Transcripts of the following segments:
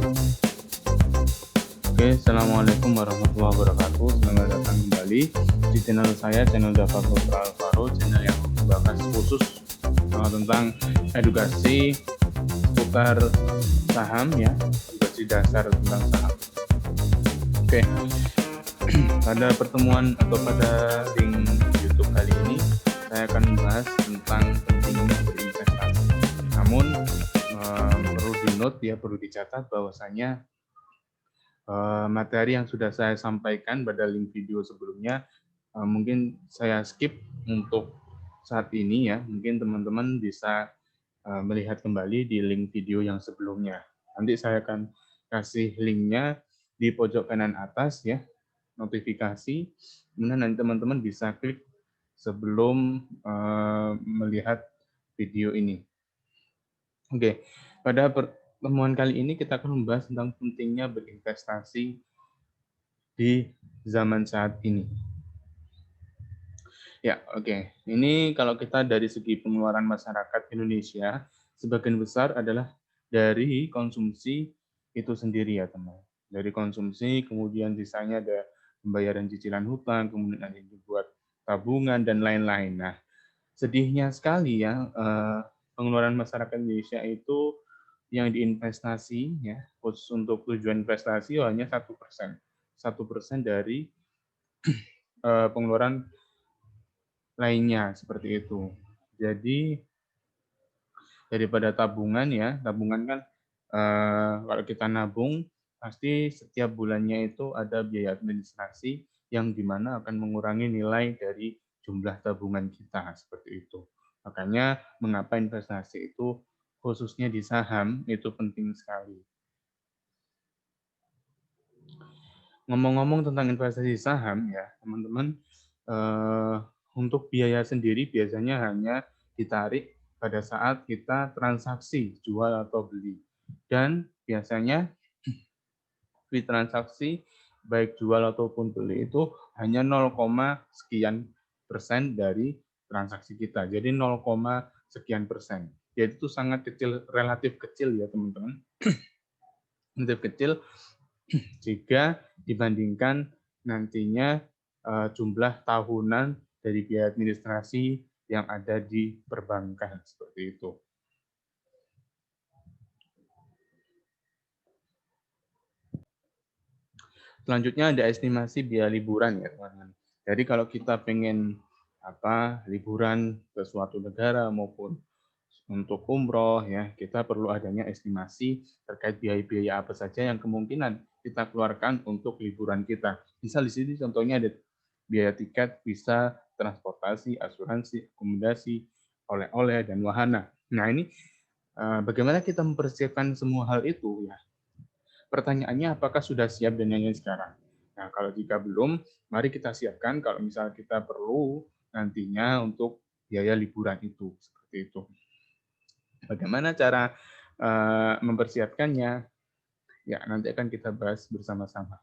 Oke, Assalamualaikum warahmatullahi wabarakatuh. Selamat datang kembali di channel saya, channel Dafa Putra Alvaro, channel yang membahas khusus tentang edukasi seputar saham ya, edukasi dasar tentang saham. Oke, pada pertemuan atau pada link YouTube kali ini saya akan membahas tentang pentingnya berinvestasi. Namun perlu di-note ya, perlu dicatat bahwasanya materi yang sudah saya sampaikan pada link video sebelumnya mungkin saya skip untuk saat ini ya. Mungkin teman-teman bisa melihat kembali di link video yang sebelumnya. Nanti saya akan kasih linknya di pojok kanan atas ya, notifikasi. Kemudian nanti teman-teman bisa klik sebelum melihat video ini. Oke, pada pertemuan kali ini kita akan membahas tentang pentingnya berinvestasi di zaman saat ini. Ya, oke. Ini kalau kita dari segi pengeluaran masyarakat Indonesia, sebagian besar adalah dari konsumsi itu sendiri ya, teman. Dari konsumsi, kemudian sisanya ada pembayaran cicilan hutang, kemudian ada yang dibuat tabungan, dan lain-lain. Nah, sedihnya sekali ya, pengeluaran masyarakat Indonesia itu yang diinvestasi ya, khusus untuk tujuan investasi hanya 1%. 1% dari pengeluaran lainnya seperti itu. Jadi daripada tabungan ya, tabungan kan kalau kita nabung pasti setiap bulannya itu ada biaya administrasi yang dimana akan mengurangi nilai dari jumlah tabungan kita seperti itu. Makanya mengapa investasi itu khususnya di saham itu penting sekali. Ngomong-ngomong tentang investasi saham ya, teman-teman, untuk biaya sendiri biasanya hanya ditarik pada saat kita transaksi jual atau beli. Dan biasanya fee transaksi baik jual ataupun beli itu hanya 0, sekian persen dari transaksi kita. Jadi 0, sekian persen. Jadi itu sangat kecil, relatif kecil ya teman-teman. Relatif kecil jika dibandingkan nantinya jumlah tahunan dari biaya administrasi yang ada di perbankan seperti itu. Selanjutnya ada estimasi biaya liburan ya teman-teman. Jadi kalau kita pengen liburan ke suatu negara maupun untuk umroh ya, kita perlu adanya estimasi terkait biaya-biaya apa saja yang kemungkinan kita keluarkan untuk liburan kita. Misal di sini contohnya ada biaya tiket, visa, transportasi, asuransi, akomodasi, oleh-oleh, dan wahana. Nah ini bagaimana kita mempersiapkan semua hal itu ya? Pertanyaannya apakah sudah siap dananya sekarang? Nah, kalau jika belum, mari kita siapkan kalau misalnya kita perlu nantinya untuk biaya liburan itu, seperti itu. Bagaimana cara mempersiapkannya? Ya, nanti akan kita bahas bersama-sama.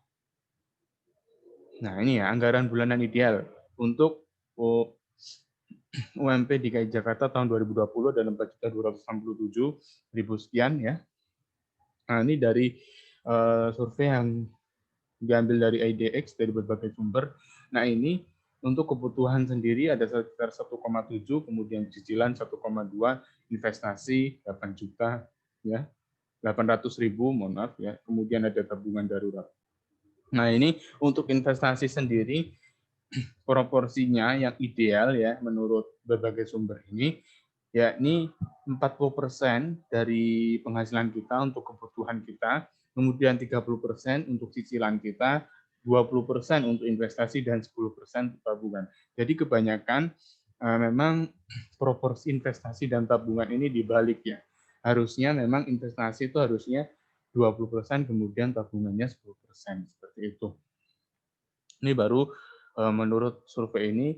Nah, ini ya, anggaran bulanan ideal untuk UMP DKI Jakarta tahun 2020 dan 4.267.000 sekian ya. Nah, ini dari survei yang diambil dari IDX dari berbagai sumber. Nah, ini untuk kebutuhan sendiri ada sekitar 1,7, kemudian cicilan 1,2, investasi 8 juta ya. 800.000, mohon maaf ya. Kemudian ada tabungan darurat. Nah, ini untuk investasi sendiri proporsinya yang ideal ya menurut berbagai sumber ini yakni 40% dari penghasilan kita untuk kebutuhan kita, kemudian 30% untuk cicilan kita, 20% untuk investasi, dan 10% untuk tabungan. Jadi kebanyakan memang proporsi investasi dan tabungan ini dibalik ya. Harusnya memang investasi itu harusnya 20%, kemudian tabungannya 10%, seperti itu. Ini baru menurut survei ini,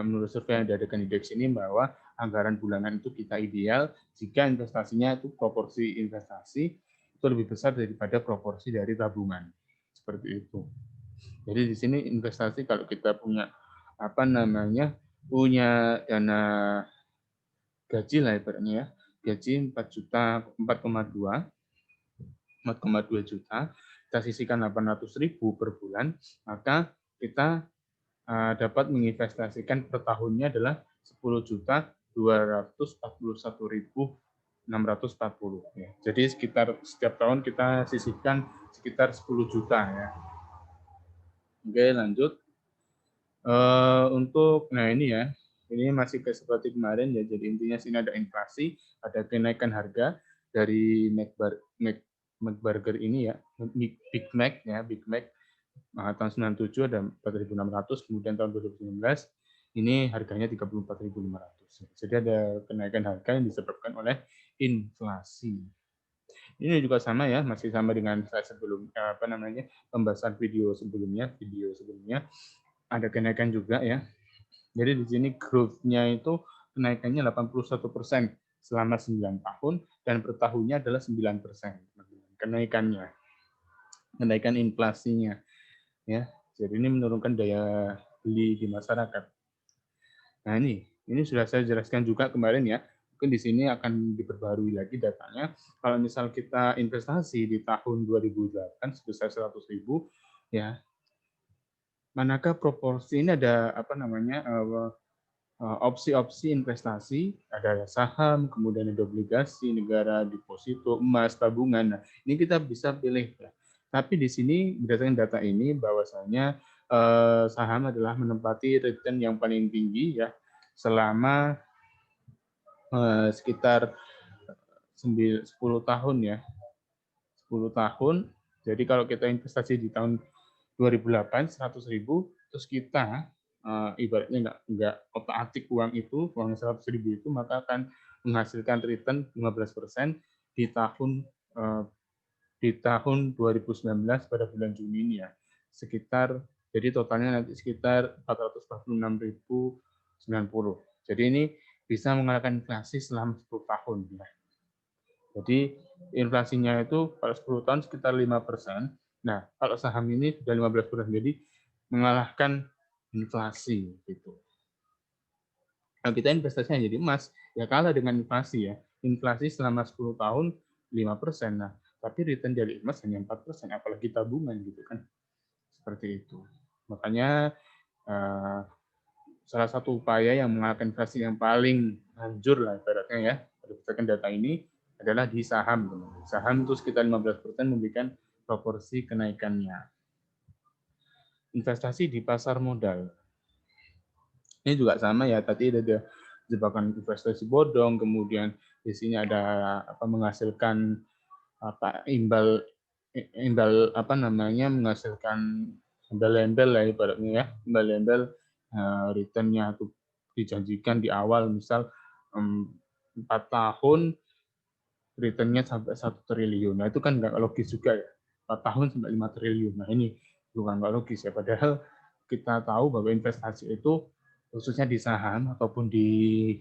menurut survei yang diadakan IDX ini bahwa anggaran bulanan itu kita ideal jika investasinya itu proporsi investasi itu lebih besar daripada proporsi dari tabungan. Seperti itu. Jadi di sini investasi kalau kita punya punya dana gaji lah ibaratnya ya, gaji 4,2 4,2 juta, kita sisihkan 800.000 per bulan, maka kita dapat menginvestasikan per tahunnya adalah 10.241.640 ya. Jadi sekitar setiap tahun kita sisihkan sekitar 10 juta ya. Oke, lanjut. Untuk ini masih seperti kemarin ya. Jadi intinya sini ada inflasi, ada kenaikan harga dari McBurger ini ya, Big Mac ya, Big Mac tahun 97 ada 4.600, kemudian tahun 2019 ini harganya 34.500. Jadi ada kenaikan harga yang disebabkan oleh inflasi. Ini juga sama ya, masih sama dengan slide sebelum pembahasan video sebelumnya ada kenaikan juga ya. Jadi di sini growth-nya itu kenaikannya 81% selama 9 tahun dan per tahunnya adalah 9% kenaikannya. Kenaikan inflasinya ya. Jadi ini menurunkan daya beli di masyarakat. Nah, ini sudah saya jelaskan juga kemarin ya. Mungkin di sini akan diperbarui lagi datanya. Kalau misal kita investasi di tahun 2008 sebesar 100.000 ya. Manakah proporsi ini ada opsi-opsi investasi, ada saham, kemudian ada obligasi negara, deposito, emas, tabungan. Nah, ini kita bisa pilih ya. Tapi di sini berdasarkan data ini bahwasanya saham adalah menempati return yang paling tinggi ya selama sekitar 10 tahun ya. 10 tahun. Jadi kalau kita investasi di tahun 2008 100.000 terus kita ibaratnya nggak otak-atik uang 100.000 itu maka akan menghasilkan return 15% di tahun 2019 pada bulan Juni ini ya. Jadi totalnya nanti sekitar 446.090. Jadi ini bisa mengalahkan inflasi selama 10 tahun ya. Jadi inflasinya itu kalau 10 tahun sekitar 5%. Nah, kalau saham ini sudah 15%, jadi mengalahkan inflasi gitu. Kalau kita investasinya jadi emas, ya kalah dengan inflasi ya. Inflasi selama 10 tahun 5%. Nah, tapi return dari emas hanya 4%, apalagi tabungan gitu kan. Seperti itu. Makanya salah satu upaya yang mengalahkan inflasi yang paling manjur lah ibaratnya ya, berdasarkan data ini adalah di saham. Saham itu sekitar 15% memberikan proporsi kenaikannya. Investasi di pasar modal. Ini juga sama ya, tadi ada jebakan investasi bodong, kemudian di sini ada menghasilkan imbal menghasilkan embel-embel lah ibaratnya ya, embel-embel return-nya tuh dijanjikan di awal misal 4 tahun return-nya sampai 1 triliun. Nah, itu kan nggak logis juga ya. 4 tahun sampai 5 triliun. Nah, ini juga nggak logis ya. Padahal kita tahu bahwa investasi itu khususnya di saham ataupun di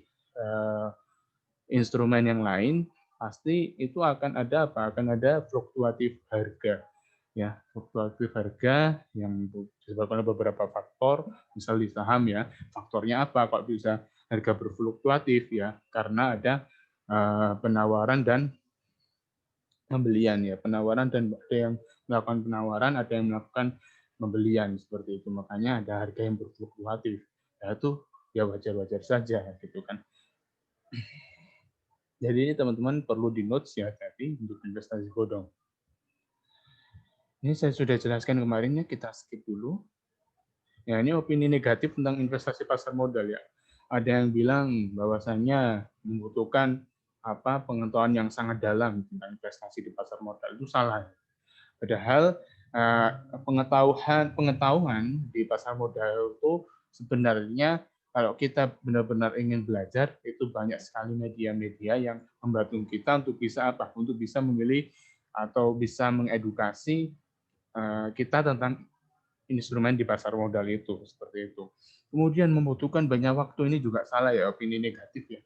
instrumen yang lain pasti itu akan ada Akan ada fluktuatif harga. Ya, fluktuatif harga yang disebabkan oleh beberapa faktor, misal di saham ya. Faktornya apa kok bisa harga berfluktuatif ya? Karena ada penawaran dan pembelian ya. Penawaran dan ada yang melakukan penawaran, ada yang melakukan pembelian seperti itu. Makanya ada harga yang berfluktuatif. Ya itu ya wajar-wajar saja gitu kan. Jadi ini teman-teman perlu di notes ya tadi untuk investasi bodong. Ini saya sudah jelaskan kemarin ya, kita skip dulu. Ya, ini opini negatif tentang investasi pasar modal ya. Ada yang bilang bahwasannya membutuhkan pengetahuan yang sangat dalam tentang investasi di pasar modal. Itu salah. Padahal pengetahuan di pasar modal itu sebenarnya kalau kita benar-benar ingin belajar, itu banyak sekali media-media yang membantu kita untuk bisa memilih atau bisa mengedukasi kita tentang instrumen di pasar modal itu, seperti itu. Kemudian membutuhkan banyak waktu, ini juga salah ya, opini negatif ya.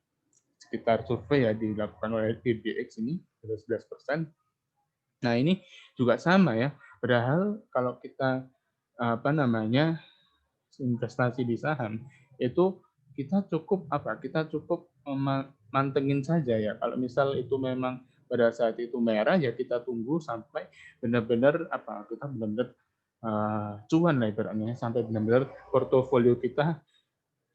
Sekitar survei ya dilakukan oleh IDX ini, 11%. Nah, ini juga sama ya. Padahal kalau kita investasi di saham itu kita cukup mantengin saja ya. Kalau misal itu memang pada saat itu merah ya kita tunggu sampai benar-benar kita benar-benar cuan lah ibaratnya, sampai benar-benar portofolio kita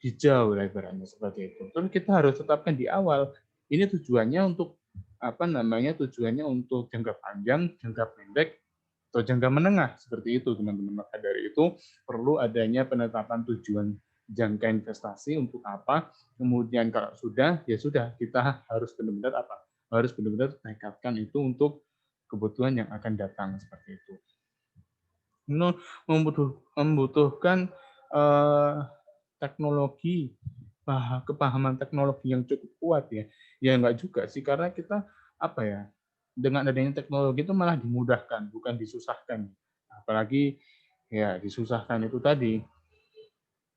hijau lah ibaratnya seperti itu. Terus kita harus tetapkan di awal ini tujuannya untuk tujuannya untuk jangka panjang, jangka pendek, atau jangka menengah seperti itu teman-teman. Maka dari itu perlu adanya penetapan tujuan jangka investasi untuk apa. Kemudian kalau sudah ya sudah, kita harus benar-benar harus benar-benar tekadkan itu untuk kebutuhan yang akan datang seperti itu. Ini membutuhkan teknologi, kepahaman teknologi yang cukup kuat ya. Ya enggak juga sih, karena kita dengan adanya teknologi itu malah dimudahkan, bukan disusahkan. Apalagi ya disusahkan itu tadi.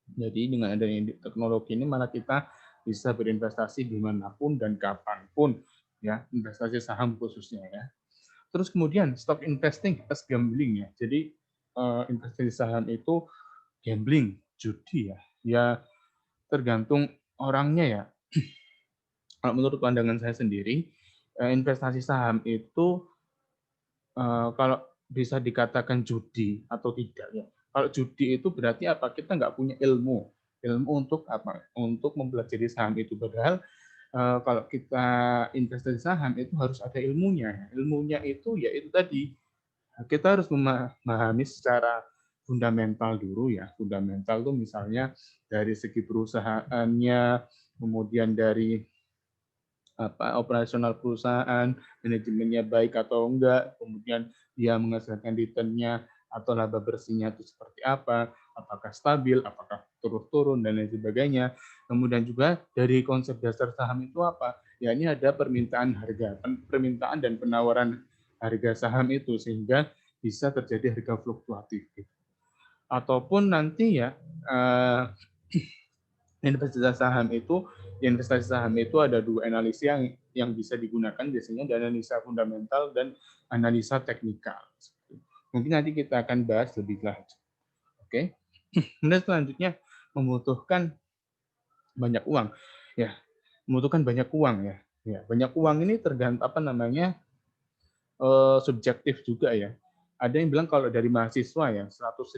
Jadi dengan adanya teknologi ini malah kita bisa berinvestasi dimanapun dan kapanpun ya, investasi saham khususnya ya. Terus kemudian stock investing as gambling ya. Jadi investasi saham itu gambling, judi ya. Ya tergantung orangnya ya. Kalau menurut pandangan saya sendiri, investasi saham itu kalau bisa dikatakan judi atau tidak ya. Kalau judi itu berarti apa? Kita nggak punya ilmu untuk Untuk mempelajari saham itu. Padahal kalau kita investasi saham itu harus ada ilmunya. Ilmunya itu ya itu tadi, kita harus memahami secara fundamental dulu ya. Fundamental itu misalnya dari segi perusahaannya, kemudian dari operasional perusahaan, manajemennya baik atau enggak, kemudian dia menghasilkan return-nya atau laba bersihnya itu seperti apa, apakah stabil, apakah terus turun, dan lain sebagainya. Kemudian juga dari konsep dasar saham itu apa? Ya ini ada permintaan dan penawaran harga saham itu, sehingga bisa terjadi harga fluktuatif. Ataupun nanti ya, investasi saham itu ada dua analisis yang bisa digunakan biasanya, ada analisa fundamental dan analisa teknikal. Mungkin nanti kita akan bahas lebih lanjut. Oke. Kemudian selanjutnya membutuhkan banyak uang. Ya, membutuhkan banyak uang ya. Ya, banyak uang ini tergantung subjektif juga ya. Ada yang bilang kalau dari mahasiswa ya 100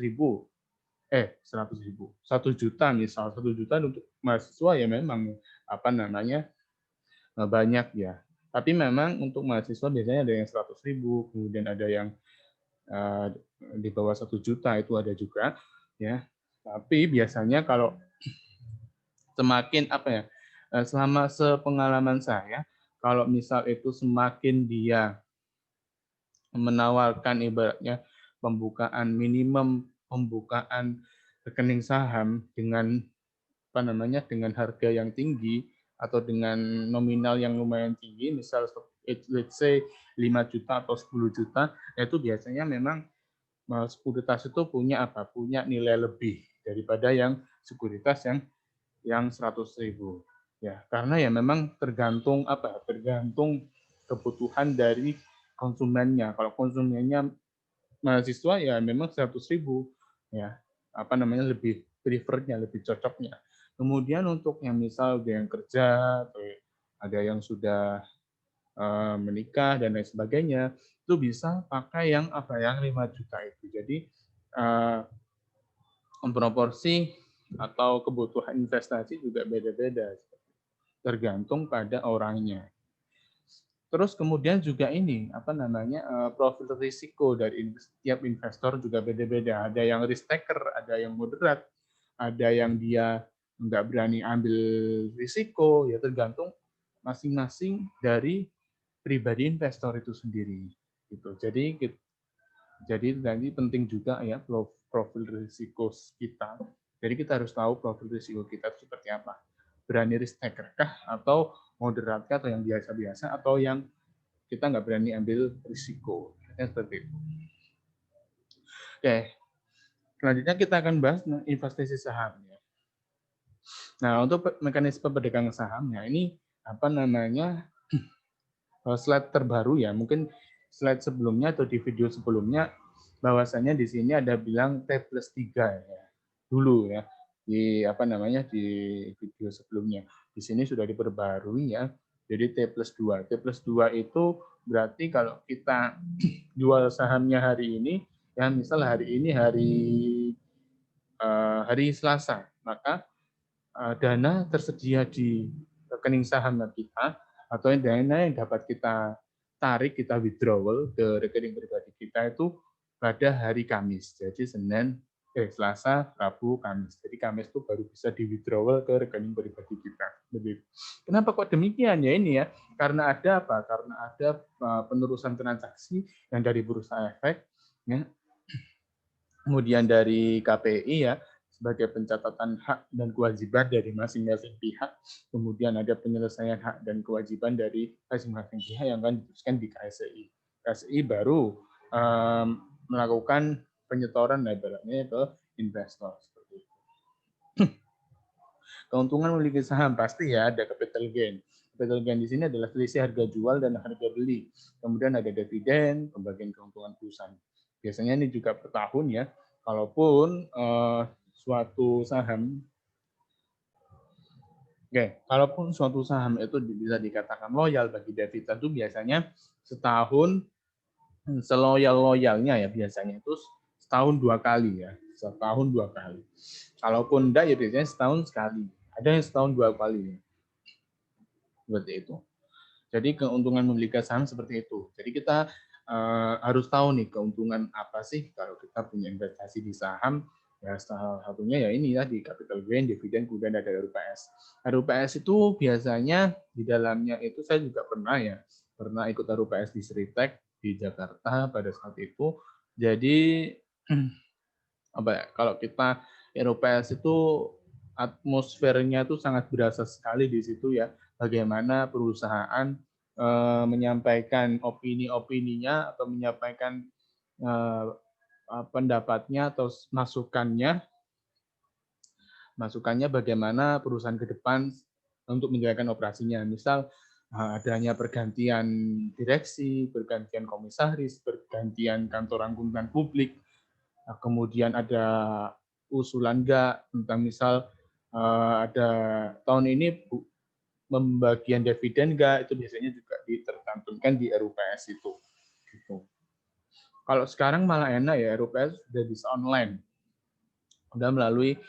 juta misal, 1 juta untuk mahasiswa ya memang banyak ya. Tapi memang untuk mahasiswa biasanya ada yang 100.000, kemudian ada yang di bawah 1 juta itu ada juga ya. Tapi biasanya kalau semakin selama sepengalaman saya, kalau misal itu semakin dia menawarkan ibaratnya minimum pembukaan rekening saham dengan dengan harga yang tinggi atau dengan nominal yang lumayan tinggi, misal let's say 5 juta atau 10 juta, itu biasanya memang sekuritas itu punya nilai lebih daripada yang sekuritas yang 100.000 ya, karena ya memang tergantung kebutuhan dari konsumennya. Kalau konsumennya mahasiswa ya memang 100.000 ya, lebih prefernya, lebih cocoknya. Kemudian untuk yang misal ada yang kerja, atau ada yang sudah menikah dan lain sebagainya, itu bisa pakai yang 5 juta itu. Jadi proporsi atau kebutuhan investasi juga beda-beda, tergantung pada orangnya. Terus kemudian juga ini profil risiko dari setiap investor juga beda-beda. Ada yang risk taker, ada yang moderat, ada yang dia nggak berani ambil risiko, ya tergantung masing-masing dari pribadi investor itu sendiri. Gitu. Jadi nanti penting juga ya profil risiko kita. Jadi kita harus tahu profil risiko kita seperti apa. Berani risk taker kah, atau moderat kah, atau yang biasa-biasa, atau yang kita nggak berani ambil risiko. Seperti itu. Oke, selanjutnya kita akan bahas investasi saham. Nah, untuk mekanisme perdagangan sahamnya ini slide terbaru ya. Mungkin slide sebelumnya atau di video sebelumnya bahwasannya di sini ada bilang T+3 ya. Dulu ya. Di di video sebelumnya. Di sini sudah diperbarui ya. Jadi T+2. T+2 itu berarti kalau kita jual sahamnya hari ini, ya misal hari ini hari Selasa, maka dana tersedia di rekening saham kita atau dana yang dapat kita tarik, kita withdrawal ke rekening pribadi kita itu pada hari Kamis. Jadi Selasa, Rabu, Kamis. Jadi Kamis itu baru bisa di withdrawal ke rekening pribadi kita. Begitu. Kenapa kok demikian ya ini ya? Karena ada apa? Karena ada penerusan transaksi yang dari Bursa Efek, ya. Kemudian dari KPI ya, sebagai pencatatan hak dan kewajiban dari masing-masing pihak, kemudian ada penyelesaian hak dan kewajiban dari masing-masing pihak yang akan diteruskan di KSI. KSI baru melakukan penyetoran ibaratnya ke investor seperti itu. Keuntungan memiliki saham pasti ya ada capital gain. Capital gain di sini adalah selisih harga jual dan harga beli. Kemudian ada dividen, pembagian keuntungan perusahaan. Biasanya ini juga per tahun ya. Kalaupun suatu saham kalaupun suatu saham itu bisa dikatakan loyal bagi dividen itu biasanya setahun seloyal-loyalnya ya biasanya itu setahun 2 kali ya. Setahun 2 kali. Kalaupun enggak ya biasanya setahun sekali. Ada yang setahun 2 kali. Seperti itu. Jadi keuntungan memiliki saham seperti itu. Jadi kita harus tahu nih keuntungan apa sih kalau kita punya investasi di saham. Ya salah satunya ya ini ya di capital gain, dividen, kemudian ada RUPS. RUPS itu biasanya di dalamnya itu saya juga pernah ikut RUPS di Seritek di Jakarta pada saat itu. Jadi apa ya, kalau kita RUPS itu atmosfernya itu sangat berasa sekali di situ ya. Bagaimana perusahaan menyampaikan opini-opininya atau menyampaikan pendapatnya atau masukannya bagaimana perusahaan ke depan untuk menjalankan operasinya. Misal adanya pergantian direksi, pergantian komisaris, pergantian kantor akuntan publik, kemudian ada usulan enggak tentang misal ada tahun ini pembagian dividen enggak, itu biasanya juga ditercantumkan di RUPS itu. Gitu. Kalau sekarang malah enak ya, RUPS sudah bisa online. Udah melalui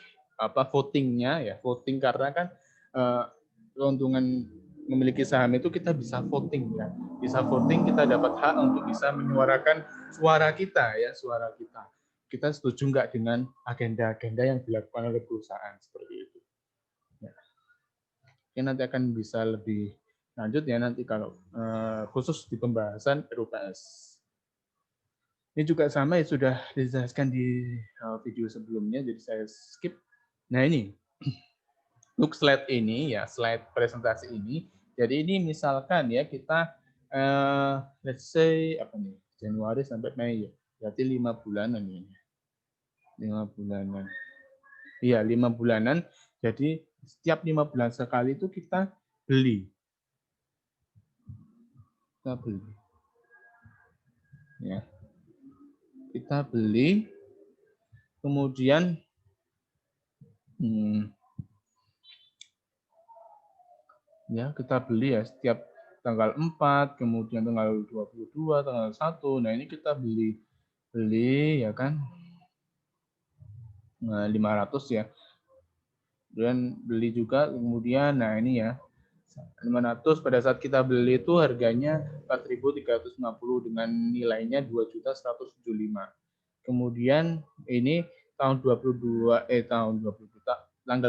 votingnya ya, voting karena kan keuntungan memiliki saham itu kita bisa voting ya. Bisa voting, kita dapat hak untuk bisa menyuarakan suara kita ya, suara kita. Kita setuju nggak dengan agenda-agenda yang dilakukan oleh perusahaan seperti itu. Ya. Oke, nanti akan bisa lebih lanjut ya nanti kalau khusus di pembahasan RUPS. Ini juga sama ya sudah dijelaskan di video sebelumnya, jadi saya skip. Nah ini, untuk slide ini ya, slide presentasi ini. Jadi ini misalkan ya kita, let's say apa nih, Januari sampai Mei ya, berarti 5 bulanan ini. 5 bulanan. Iya, 5 bulanan. Jadi setiap 5 bulan sekali itu kita beli. Kita beli. Ya. Kita beli, kemudian ya kita beli ya setiap tanggal 4, kemudian tanggal 22, tanggal 1. Nah, ini kita beli ya kan. Nah, 500 ya. Dan beli juga kemudian nah ini ya. 500 pada saat kita beli itu harganya 4.350 dengan nilainya 2.175. Kemudian ini tanggal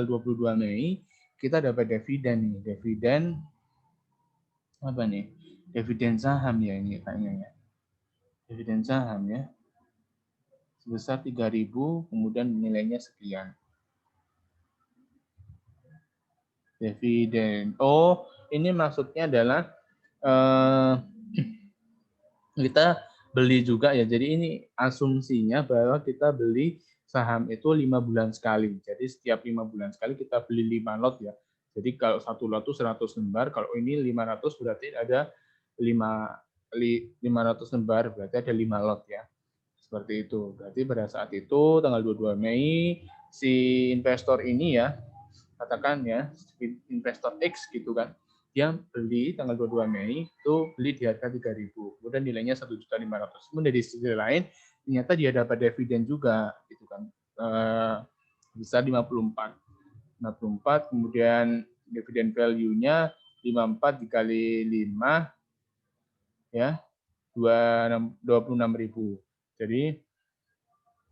22 Mei kita dapat dividen nih. Dividen apa nih? Dividen saham ya ini kayaknya ya. Dividen saham ya. Sebesar 3.000 kemudian nilainya sekian. Dividen. Oh, ini maksudnya adalah kita beli juga ya. Jadi ini asumsinya bahwa kita beli saham itu 5 bulan sekali. Jadi setiap 5 bulan sekali kita beli 5 lot ya. Jadi kalau satu lot itu 100 lembar, kalau ini 500 berarti ada 500 lembar, berarti ada 5 lot ya. Seperti itu. Berarti pada saat itu tanggal 22 Mei si investor ini ya, katakan ya investor X gitu kan, dia beli tanggal 22 Mei itu beli di harga 3.000, kemudian nilainya 1.500.000. Kemudian dari sisi lain ternyata dia dapat dividen juga gitu kan, besar 54, kemudian dividen value-nya 54 dikali 5 ya 26.000. Jadi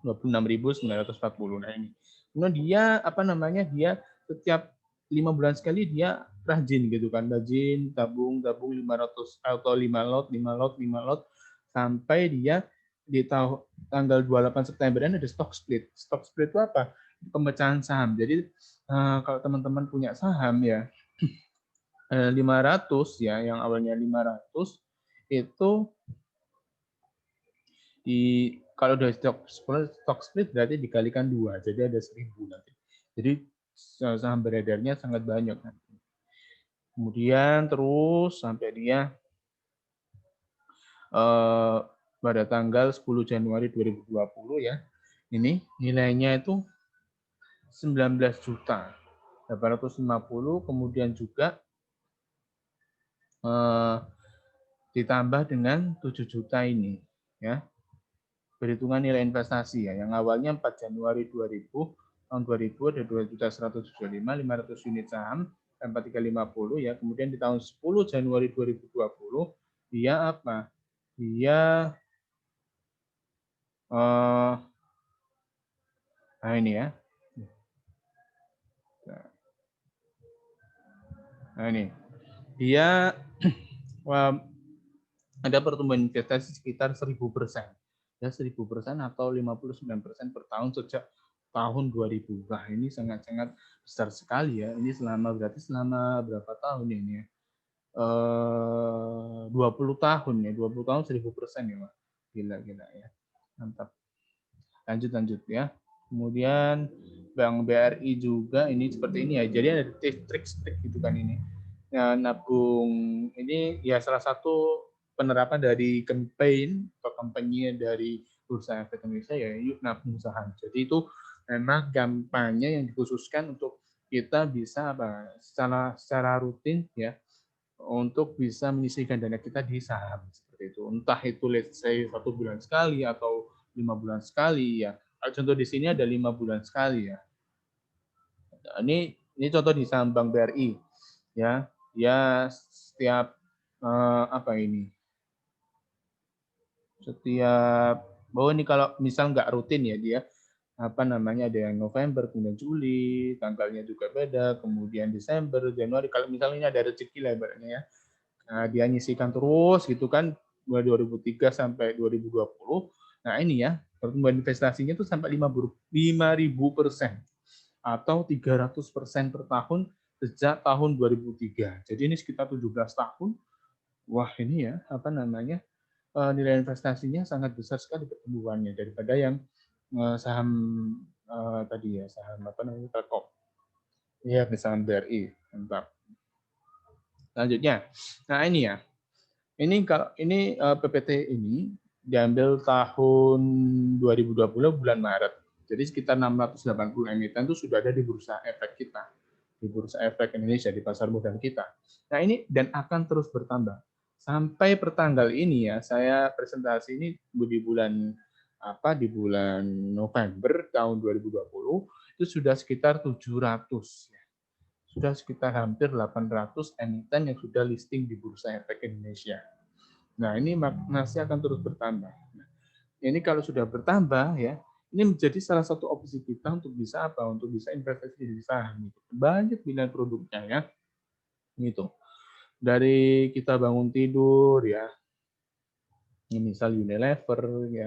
26.940. Nah ini. Kemudian dia apa namanya? Dia setiap 5 bulan sekali dia rajin gitu kan, rajin tabung 500 atau 5 lot sampai dia di tanggal 28 September ada stock split. Stock split itu apa? Pemecahan saham. Jadi kalau teman-teman punya saham ya 500 ya, yang awalnya 500 itu kalau udah stock split berarti dikalikan 2, jadi ada 1.000 nanti. Jadi saham beredarnya sangat banyak nanti. Kemudian terus sampai dia pada tanggal 10 Januari 2020 ya, ini nilainya itu 19.850, kemudian juga ditambah dengan 7 juta ini ya. Perhitungan nilai investasi ya, yang awalnya 4 Januari 2000, tahun 2000 ada 2.175, 500 unit saham, 4350 ya. Kemudian di tahun 10 Januari 2020 dia apa? Dia nah ini ya. Nah ini. Dia ada pertumbuhan investasi sekitar 1.000%. Ya 1.000% atau 59% per tahun sejak tahun 2000. Wah, ini sangat-sangat besar sekali ya. Ini berarti selama berapa tahun ini ya? 20 tahun ya. 20 tahun 1.000% ya, Pak. Gila ya. Mantap. Lanjut ya. Kemudian Bank BRI juga ini seperti ini ya. Jadi ada trik-trik gitu kan ini. Ya, nabung ini ya salah satu penerapan dari campaign atau kampanye dari Bursa Efek Indonesia ya yuk nabung saham. Jadi itu memang kampanye yang dikhususkan untuk kita bisa secara rutin ya untuk bisa menyisihkan dana kita di saham seperti itu. Entah itu let's say 1 bulan sekali atau 5 bulan sekali ya. Contoh di sini ada 5 bulan sekali ya. Nah, ini contoh di saham Bank BRI ya. Dia setiap apa ini? Setiap ini kalau misal nggak rutin ya dia apa namanya ada yang November, kemudian Juli, tanggalnya juga beda, kemudian Desember, Januari. Kalau misalnya ini ada rezeki lah ibaratnya ya. Nah, dia nyisikan terus gitu kan mulai 2003 sampai 2020. Nah, ini ya, pertumbuhan investasinya itu sampai 5.000% atau 300% per tahun sejak tahun 2003. Jadi ini sekitar 17 tahun. Wah, ini ya, apa namanya? Nilai investasinya sangat besar sekali pertumbuhannya daripada yang saham tadi ya, saham apa namanya? Telkom. Iya, saham BRI. Mantap. Selanjutnya. Nah, ini ya. Ini PPT ini diambil tahun 2020 bulan Maret. Jadi sekitar 680 emiten itu sudah ada di bursa efek kita, di bursa efek Indonesia, di pasar modal kita. Nah ini dan akan terus bertambah. Sampai pertanggal ini ya, saya presentasi ini di bulan di bulan November tahun 2020 itu sudah sekitar 700 ya. Sudah sekitar hampir 800 emiten yang sudah listing di bursa efek Indonesia. Nah, ini masih akan terus bertambah. Nah, ini kalau sudah bertambah ya, ini menjadi salah satu opsi kita untuk bisa apa? Untuk bisa investasi di saham. Banyak pilihan produknya ya. Gitu. Dari kita bangun tidur ya, misal Unilever ya.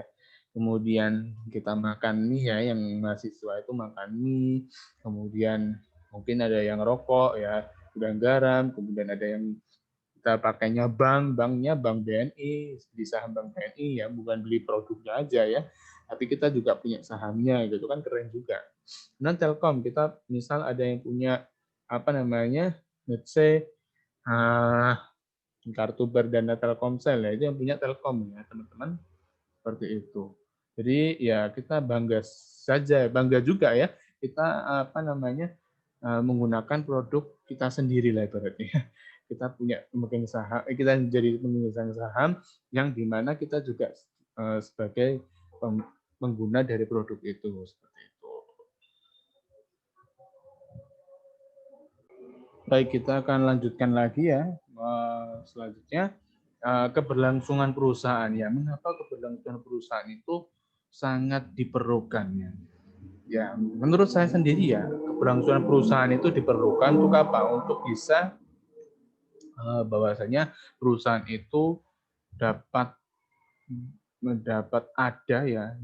Kemudian kita makan mie ya, yang mahasiswa itu makan mie. Kemudian mungkin ada yang rokok ya, gudang garam. Kemudian ada yang kita pakainya banknya Bank BNI, di saham Bank BNI ya, bukan beli produknya aja ya, tapi kita juga punya sahamnya gitu kan, keren juga. Nah Telkom kita misal ada yang punya apa namanya, let's say kartu berdana Telkomsel ya, itu yang punya Telkom ya teman-teman, seperti itu. Jadi ya kita bangga juga ya kita apa namanya menggunakan produk kita sendiri lah ibaratnya. kita punya pemegang saham, kita jadi pemegang saham yang dimana kita juga sebagai pengguna dari produk itu, seperti itu. Baik, kita akan lanjutkan lagi ya. Selanjutnya keberlangsungan perusahaan ya. Mengapa keberlangsungan perusahaan itu sangat diperlukan ya? Ya, menurut saya sendiri ya, keberlangsungan perusahaan itu diperlukan untuk apa? Untuk bisa bahwasanya perusahaan itu dapat ada ya,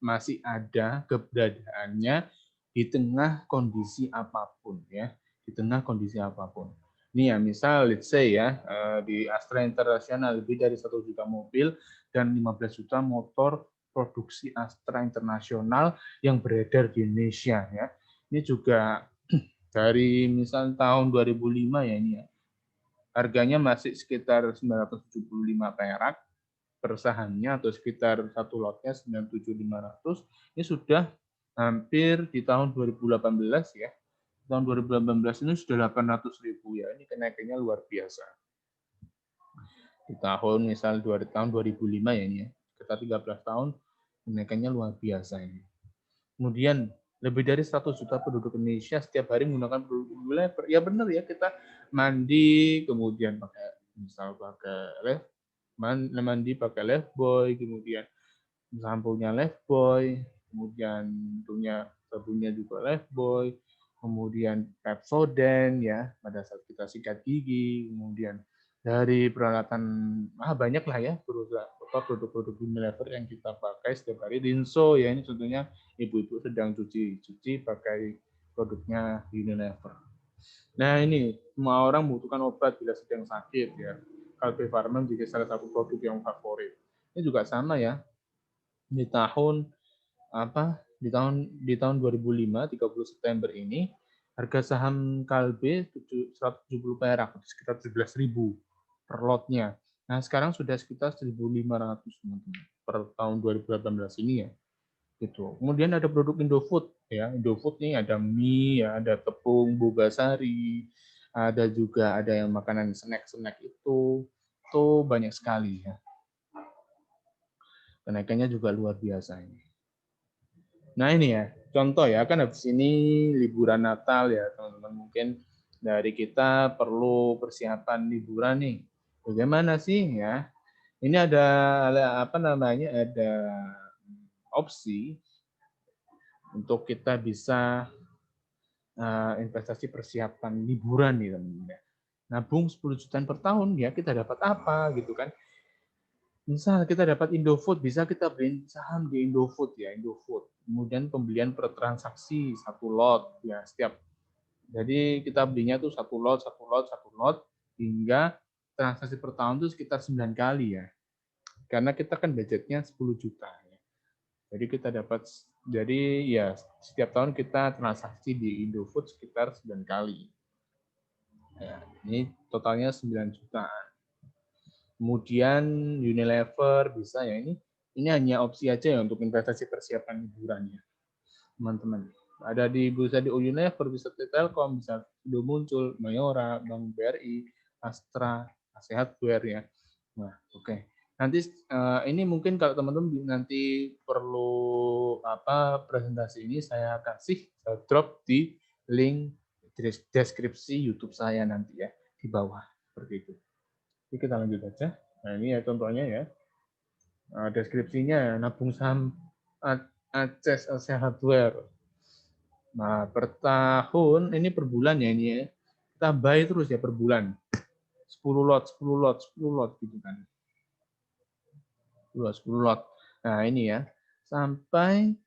masih ada keberadaannya di tengah kondisi apapun ya, di tengah kondisi apapun. Ini ya, misal let's say ya, di Astra International lebih dari 1 juta mobil dan 15 juta motor produksi Astra Internasional yang beredar di Indonesia ya. Ini juga dari misal tahun 2005 ya ini ya. Harganya masih sekitar 975 perak per sahamnya atau sekitar satu lotnya 97.500. Ini sudah hampir di tahun 2018 ya. Tahun 2018 ini sudah 800.000 ya. Ini kenaikannya luar biasa. Di tahun misal tahun 2005 ya ini ya. Kita 13 tahun kenaikannya luar biasa ini. Kemudian lebih dari 100 juta penduduk Indonesia setiap hari menggunakan produk Unilever. Ya benar ya, kita mandi kemudian pakai misal pakai mandi pakai Lifebuoy, kemudian sampunya Lifebuoy, kemudian tentunya sabunnya juga Lifebuoy, kemudian Pepsodent ya pada saat kita sikat gigi, kemudian dari peralatan banyak lah ya produk-produk Unilever yang kita pakai setiap hari. Rinso ya, ini contohnya ibu-ibu sedang cuci pakai produknya Unilever. Nah ini semua orang membutuhkan obat bila sedang sakit ya. Kalbe Farma menjadi salah satu produk yang favorit. Ini juga sama ya. Di tahun 2005 30 September ini harga saham Kalbe 170 perak, sekitar 17.000 per lotnya. Nah, sekarang sudah sekitar 1.500 per tahun 2018 ini ya. Gitu. Kemudian ada produk Indofood ya. Indofood nih ada mie ya, ada tepung bogasari, ada juga ada yang makanan snack-snack itu banyak sekali ya. Kenaikannya juga luar biasa ini. Nah ini ya, contoh ya, kan habis ini liburan Natal ya teman-teman, mungkin dari kita perlu persiapan liburan nih. Bagaimana sih ya? Ini ada ada opsi untuk kita bisa investasi persiapan liburan nih teman-teman. Nabung 10 jutaan per tahun ya, kita dapat apa gitu kan? Misal kita dapat Indofood, bisa kita beli saham di Indofood ya, Indofood. Kemudian pembelian per transaksi satu lot ya, setiap. Jadi kita belinya tuh satu lot hingga transaksi per tahun tuh sekitar 9 kali ya. Karena kita kan budgetnya 10 juta ya. Jadi kita dapat, jadi ya setiap tahun kita transaksi di Indofood sekitar 9 kali. Ya, ini totalnya 9 jutaan. Kemudian Unilever bisa ya, ini hanya opsi aja ya untuk investasi persiapan liburannya, teman-teman. Ada di bursa di Unilever, bisa Telkom, bisa sudah muncul Mayora, Bank BRI, Astra, Sehatware ya. Nah, oke. Nanti ini mungkin kalau teman-teman nanti perlu presentasi ini saya kasih, saya drop di link deskripsi YouTube saya nanti ya di bawah seperti itu. Jadi kita lanjut aja. Nah ini ya contohnya ya. Deskripsinya nabung saham Aces Sehatware. Nah per tahun ini per bulan ya ini ya. Kita buy terus ya per bulan. 10 lot gitu kan. 10 lot. Nah ini ya. Sampai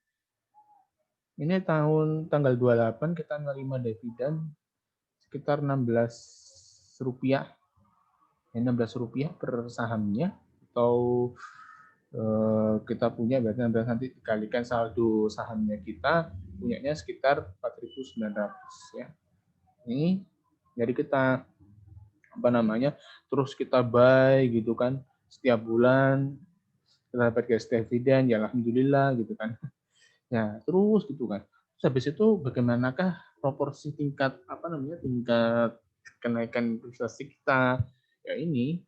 ini tanggal 28 kita menerima dividen sekitar 16 rupiah. 16 rupiah per sahamnya, atau kita punya berarti nanti dikalikan saldo sahamnya kita punyanya sekitar 4.900 ya. Ini jadi kita terus kita buy gitu kan setiap bulan, kita dapat cash dividen ya alhamdulillah gitu kan. Ya, terus gitu kan. Terus habis itu bagaimanakah proporsi tingkat tingkat kenaikan investasi kita ya ini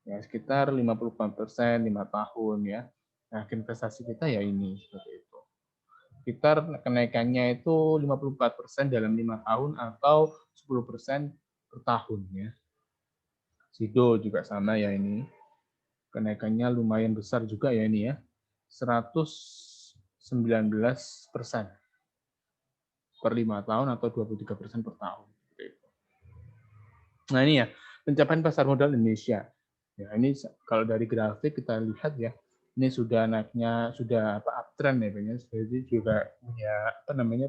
ya sekitar 54% 5 tahun ya. Nah, investasi kita ya ini seperti itu. Sekitar kenaikannya itu 54% dalam 5 tahun atau 10% per tahun ya. Sido juga sama ya ini. Kenaikannya lumayan besar juga ya ini ya. 119% per 5 tahun atau 23% per tahun. Nah ini ya, pencapaian pasar modal Indonesia. Ya ini kalau dari grafik kita lihat ya, ini sudah naiknya, sudah uptrend ya, jadi juga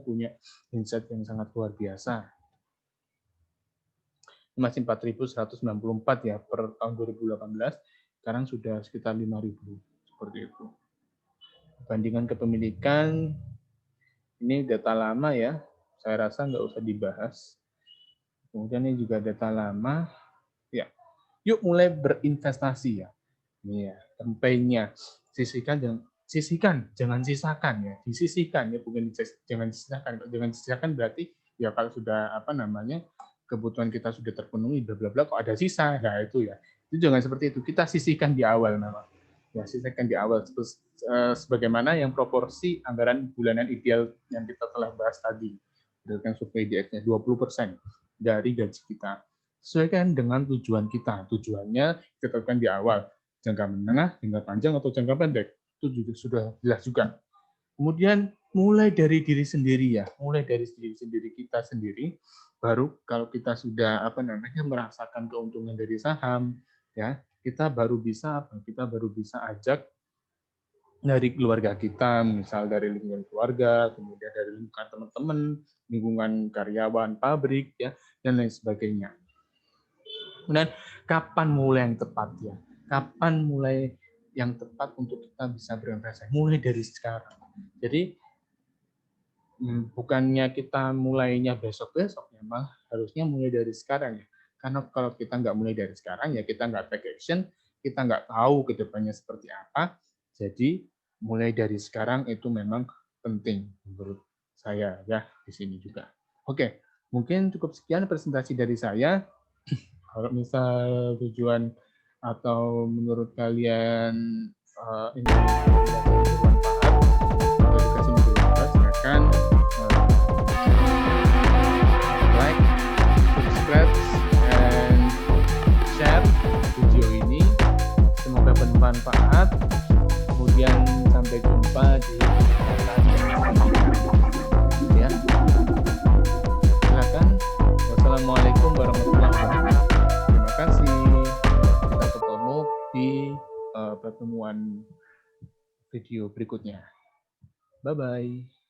punya insight yang sangat luar biasa. Masih 4.194 ya per tahun 2018, sekarang sudah sekitar 5.000 seperti itu. Bandingan kepemilikan ini data lama ya, saya rasa nggak usah dibahas. Kemudian ini juga data lama, ya. Yuk mulai berinvestasi ya. Ini ya, campaign-nya. Sisihkan, jangan sisakan ya. Disisihkan ya, bukan jangan sisakan. Jangan sisakan berarti ya kalau sudah kebutuhan kita sudah terpenuhi, bla bla bla, kok ada sisa. Nah, itu ya. Itu jangan seperti itu. Kita sisihkan di awal memang. Ya, sisihkan di awal sebagaimana yang proporsi anggaran bulanan ideal yang kita telah bahas tadi. Berdasarkan survei DX-nya 20% dari gaji kita. Sesuaikan dengan tujuan kita. Tujuannya kita tetapkan di awal. Jangka menengah, jangka panjang, atau jangka pendek. Itu juga sudah jelas juga. Kemudian mulai dari diri sendiri ya. Mulai dari diri sendiri kita sendiri. Baru kalau kita sudah merasakan keuntungan dari saham, ya kita baru bisa ajak dari keluarga kita, misal dari lingkungan keluarga, kemudian dari lingkungan teman-teman, lingkungan karyawan pabrik, ya, dan lain sebagainya. Kemudian kapan mulai yang tepat ya? Kapan mulai yang tepat untuk kita bisa berinvestasi? Mulai dari sekarang. Jadi bukannya kita mulainya besok-besok, memang harusnya mulai dari sekarang ya. Karena kalau kita nggak mulai dari sekarang ya kita nggak take action, kita nggak tahu ke depannya seperti apa. Jadi mulai dari sekarang itu memang penting menurut saya ya di sini juga. Oke, mungkin cukup sekian presentasi dari saya. Kalau misal tujuan atau menurut kalian ini bermanfaat atau edukasi bermanfaat, silakan like, subscribe, and share video ini. Semoga bermanfaat. Kemudian sampai jumpa di ya. Silakan. Wassalamualaikum warahmatullahi wabarakatuh. Terima kasih. Kita ketemu di pertemuan video berikutnya. Bye bye.